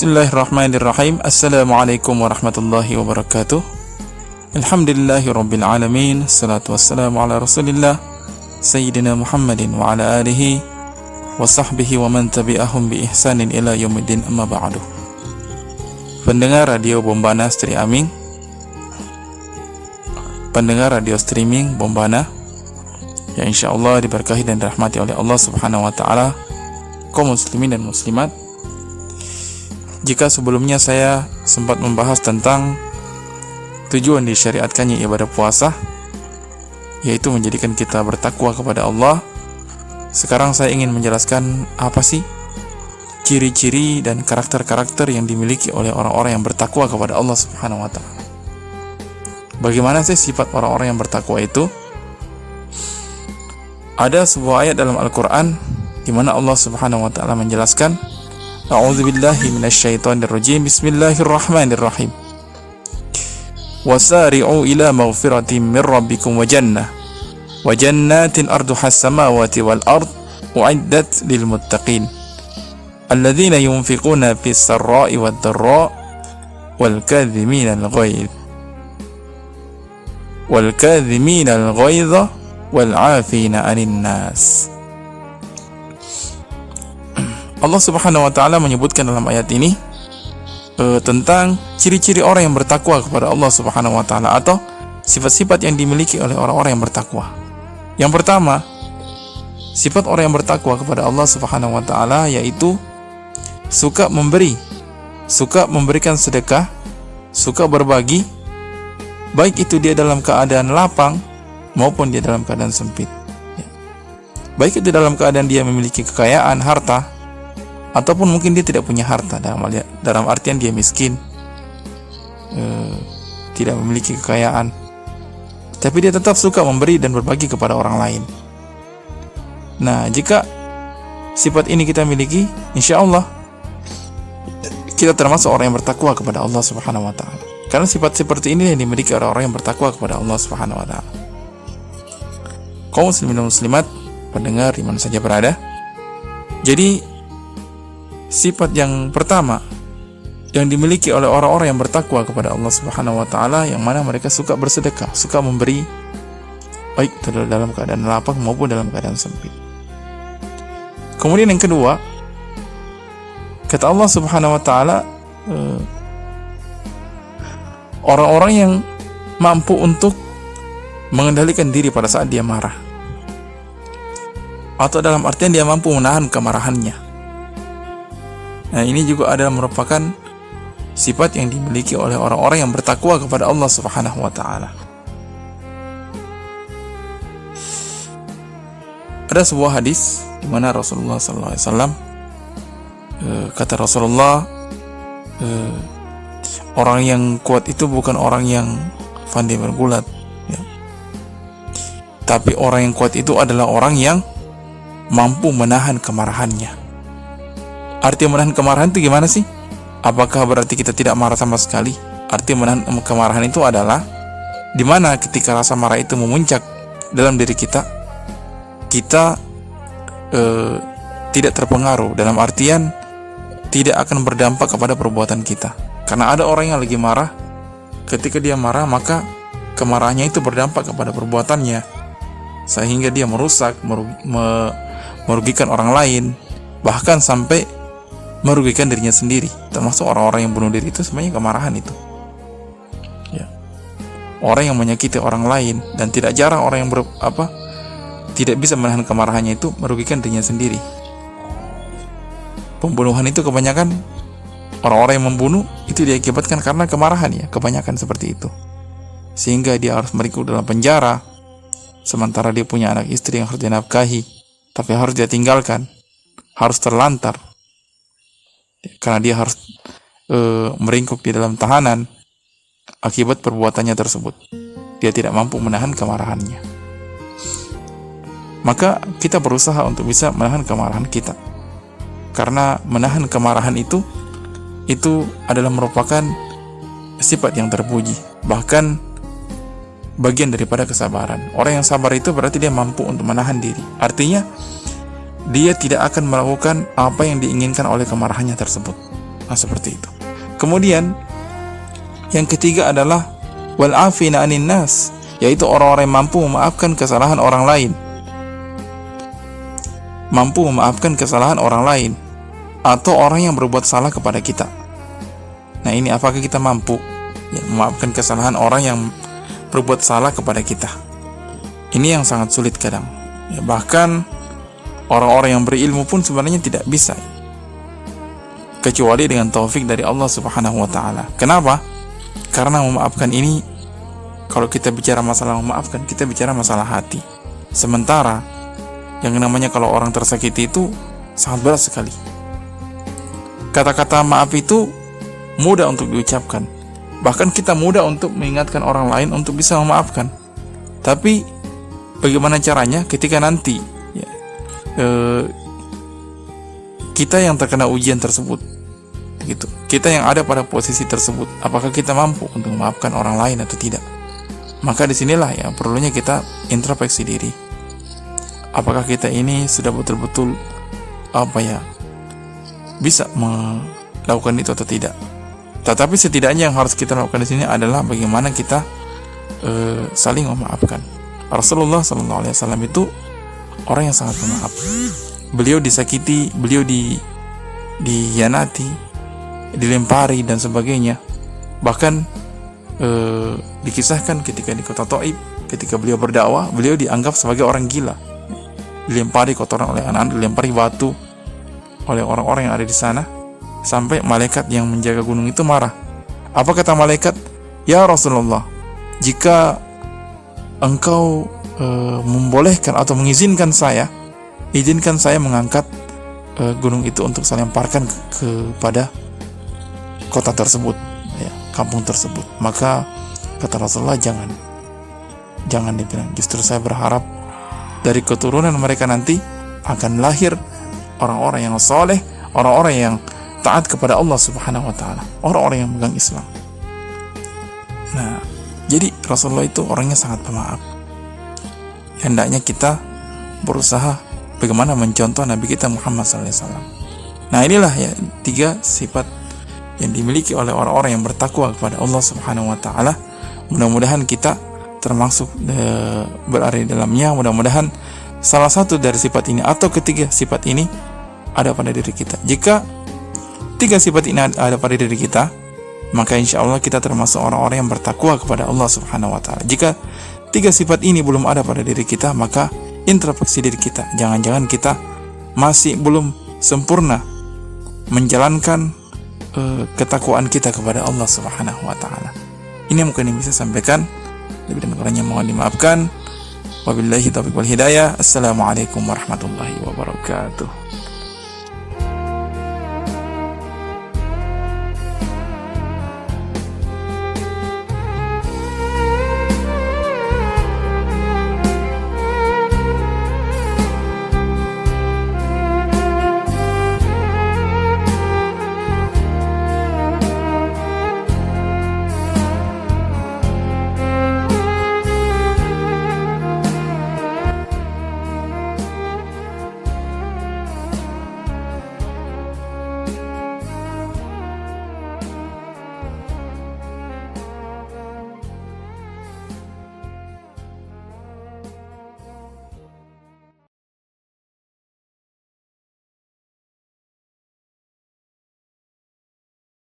Bismillahirrahmanirrahim. Assalamualaikum warahmatullahi wabarakatuh. Alhamdulillahi rabbil alamin. Salatu wassalamu ala rasulillah Sayyidina Muhammadin wa ala alihi wa sahbihi wa man tabi'ahum bi ihsanin ila yaumiddin, amma ba'du. Pendengar radio Bombana Streaming, pendengar radio streaming Bombana yang insyaallah diberkahi dan dirahmati oleh Allah Subhanahu wa taala, kaum muslimin dan muslimat. Jika sebelumnya saya sempat membahas tentang tujuan disyariatkannya ibadah puasa, yaitu menjadikan kita bertakwa kepada Allah, sekarang saya ingin menjelaskan apa sih ciri-ciri dan karakter-karakter yang dimiliki oleh orang-orang yang bertakwa kepada Allah Subhanahu wa taala. Bagaimana sih sifat orang-orang yang bertakwa itu? Ada sebuah ayat dalam Al-Qur'an di mana Allah Subhanahu wa taala menjelaskan, A'udzubillahi minasyaitonirrajim. Bismillahirrahmanirrahim. Wasari'u ila maghfiratin min rabbikum wa jannatin arduha as-samawati wal ard u'iddat lil muttaqin alladzina yunfiquna fis sarra'i wad dharra wal kadhimina al-ghaidha wal 'afina 'anil nas. Allah Subhanahu wa taala menyebutkan dalam ayat ini tentang ciri-ciri orang yang bertakwa kepada Allah Subhanahu wa taala, atau sifat-sifat yang dimiliki oleh orang-orang yang bertakwa. Yang pertama, sifat orang yang bertakwa kepada Allah Subhanahu wa taala yaitu suka memberi, suka memberikan sedekah, suka berbagi, baik itu dia dalam keadaan lapang maupun dia dalam keadaan sempit. Baik itu dalam keadaan dia memiliki kekayaan, harta, ataupun mungkin dia tidak punya harta, dalam artian dia miskin, tidak memiliki kekayaan, tapi dia tetap suka memberi dan berbagi kepada orang lain. Nah, jika sifat ini kita miliki, insya Allah kita termasuk orang yang bertakwa kepada Allah Subhanahu wa taala. Karena sifat seperti ini yang dimiliki oleh orang yang bertakwa kepada Allah Subhanahu wa taala. Kaum muslimin dan muslimat, pendengar di mana saja berada. Jadi sifat yang pertama yang dimiliki oleh orang-orang yang bertakwa kepada Allah Subhanahu wa taala, yang mana mereka suka bersedekah, suka memberi, baik dalam keadaan lapang maupun dalam keadaan sempit. Kemudian yang kedua, kata Allah Subhanahu wa taala, orang-orang yang mampu untuk mengendalikan diri pada saat dia marah, atau dalam artian dia mampu menahan kemarahannya. Nah, ini juga adalah merupakan sifat yang dimiliki oleh orang-orang yang bertakwa kepada Allah Subhanahu wa taala. Ada sebuah hadis di mana Rasulullah sallallahu alaihi wasallam kata Rasulullah, orang yang kuat itu bukan orang yang pandai bergulat, ya. Tapi orang yang kuat itu adalah orang yang mampu menahan kemarahannya. Arti menahan kemarahan itu gimana sih? Apakah berarti kita tidak marah sama sekali? Arti menahan kemarahan itu adalah dimana ketika rasa marah itu memuncak dalam diri kita, kita tidak terpengaruh, dalam artian tidak akan berdampak kepada perbuatan kita. Karena ada orang yang lagi marah, ketika dia marah maka kemarahannya itu berdampak kepada perbuatannya, sehingga dia merusak, merugikan orang lain, bahkan sampai merugikan dirinya sendiri. Termasuk orang-orang yang bunuh diri itu sebenarnya kemarahan itu, ya. Orang yang menyakiti orang lain, dan tidak jarang orang yang tidak bisa menahan kemarahannya itu merugikan dirinya sendiri. Pembunuhan itu kebanyakan orang-orang yang membunuh itu diakibatkan karena kemarahan, ya, kebanyakan seperti itu, sehingga dia harus meringkuk dalam penjara, sementara dia punya anak istri yang harus dinafkahi, tapi harus dia tinggalkan, harus terlantar, karena dia harus meringkuk di dalam tahanan akibat perbuatannya tersebut. Dia tidak mampu menahan kemarahannya. Maka kita berusaha untuk bisa menahan kemarahan kita, karena menahan kemarahan itu adalah merupakan sifat yang terpuji, bahkan bagian daripada kesabaran. Orang yang sabar itu berarti dia mampu untuk menahan diri. Artinya dia tidak akan melakukan apa yang diinginkan oleh kemarahannya tersebut, Nah, seperti itu. Kemudian yang ketiga adalah wal afina anin nas, yaitu orang-orang yang mampu memaafkan kesalahan orang lain. Mampu memaafkan kesalahan orang lain atau orang yang berbuat salah kepada kita. Nah, ini apakah kita mampu memaafkan kesalahan orang yang berbuat salah kepada kita? Ini yang sangat sulit kadang. Bahkan orang-orang yang berilmu pun sebenarnya tidak bisa, kecuali dengan taufik dari Allah Subhanahu wa taala. Kenapa? Karena memaafkan ini, kalau kita bicara masalah memaafkan, kita bicara masalah hati. Sementara yang namanya kalau orang tersakiti itu sangat berat sekali. Kata-kata maaf itu mudah untuk diucapkan. Bahkan kita mudah untuk mengingatkan orang lain untuk bisa memaafkan. Tapi bagaimana caranya ketika nanti kita yang terkena ujian tersebut, gitu. Kita yang ada pada posisi tersebut, apakah kita mampu untuk memaafkan orang lain atau tidak? Maka disinilah yang perlunya kita introspeksi diri. Apakah kita ini sudah betul-betul bisa melakukan itu atau tidak? Tetapi setidaknya yang harus kita lakukan di sini adalah bagaimana kita saling memaafkan. Rasulullah SAW itu orang yang sangat pemaaf. Beliau disakiti, beliau dihianati, dilempari dan sebagainya. Bahkan dikisahkan ketika di kota Taif, ketika beliau berdakwah, beliau dianggap sebagai orang gila. Dilempari kotoran oleh anak-anak, dilempari batu oleh orang-orang yang ada di sana, sampai malaikat yang menjaga gunung itu marah. Apa kata malaikat? Ya Rasulullah, jika engkau membolehkan atau mengizinkan saya, izinkan saya mengangkat gunung itu untuk saya lemparkan kepada kota tersebut, kampung tersebut. Maka kata Rasulullah, jangan dibilang. Justru saya berharap dari keturunan mereka nanti akan lahir orang-orang yang soleh, orang-orang yang taat kepada Allah Subhanahu wa taala, orang-orang yang memegang Islam. Nah, jadi Rasulullah itu orangnya sangat pemaaf. Hendaknya kita berusaha bagaimana mencontoh Nabi kita Muhammad SAW. Nah, inilah 3 sifat yang dimiliki oleh orang-orang yang bertakwa kepada Allah Subhanahu wa taala. Mudah-mudahan kita termasuk berada di dalamnya. Mudah-mudahan salah satu dari sifat ini atau ketiga sifat ini ada pada diri kita. Jika 3 sifat ini ada pada diri kita, maka insya Allah kita termasuk orang-orang yang bertakwa kepada Allah Subhanahu wa taala. Jika 3 sifat ini belum ada pada diri kita, maka introspeksi diri kita. Jangan-jangan kita masih belum sempurna menjalankan ketakwaan kita kepada Allah Subhanahu wa taala. Ini mungkin yang bisa sampaikan. Lebih dan kurangnya mohon dimaafkan. Wabillahi taufiq wal hidayah. Assalamualaikum warahmatullahi wabarakatuh.